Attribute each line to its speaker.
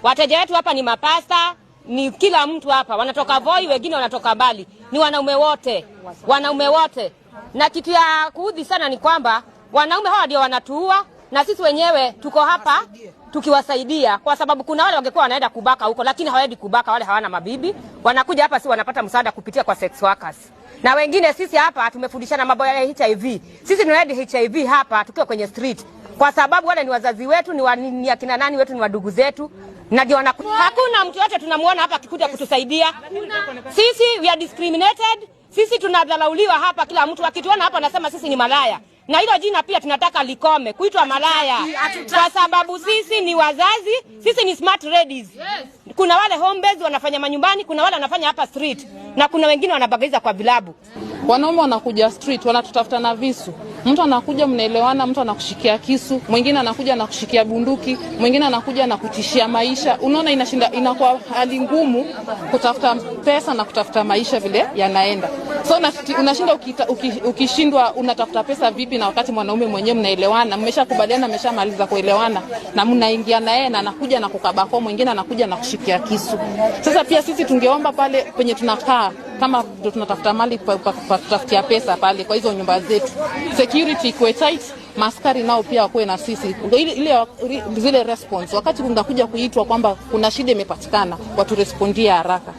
Speaker 1: Wateja wetu hapa ni mapasta, ni kila mtu hapa. Wanatoka Voi, wengine wanatoka mbali. Ni wanaume wote. Wanaume wote. Na kitu ya kuudhi sana ni kwamba wanaume hawa ndio wanatuua na sisi wenyewe tuko hapa tukiwasaidia, kwa sababu kuna wale wangekuwa wanaenda kubaka huko lakini hawaendi kubaka, wale hawana mabibi. Wanakuja hapa si wanapata msaada kupitia kwa sex workers. Na wengine sisi hapa tumefundishana mambo ya HIV. Sisi tunaenda HIV hapa tukiwa kwenye street. Kwa sababu wale ni wazazi wetu, ni akina nani wetu, ni wadugu zetu. Na ndio hakuna mtu yote tunamuona hapa akikuja kutusaidia. Sisi we are discriminated. Sisi tunadhalauliwa hapa, kila mtu akituona hapa anasema sisi ni malaya. Na hilo jina pia tunataka likome, kuitwa malaya. Kwa sababu sisi ni wazazi, sisi ni smart ladies. Kuna wale home based wanafanya manyumbani, kuna wale wanafanya hapa street, na kuna wengine wanabagaiza kwa vilabu.
Speaker 2: Wanaume wanakuja street, wanatutafuta na visu. Mtu anakuja mnaelewana, mtu anakushikia kisu, mwingine anakuja na kushikia bunduki, mwingine anakuja na kutishia maisha. Unaona inakuwa hali ngumu kutafuta pesa na kutafuta maisha vile yanaenda. So unashinda ukishindwa unatafuta pesa vipi, na wakati mwanaume mwenyewe mnaelewana, mmeshakubaliana, mmeshamaliza kuelewana, na mnaingia na yeye na anakuja na kukabako, mwingine anakuja na kushikia kisu. Sasa pia sisi tungeomba pale penye tunakaa, kama tunatafuta mali pa tutafutia pesa pale kwa hizo nyumba zetu, security ikuwe tight, maskari nao pia wakuwe na sisi zile response wakati unakuja kuitwa kwamba kuna shida imepatikana, watu respondia haraka.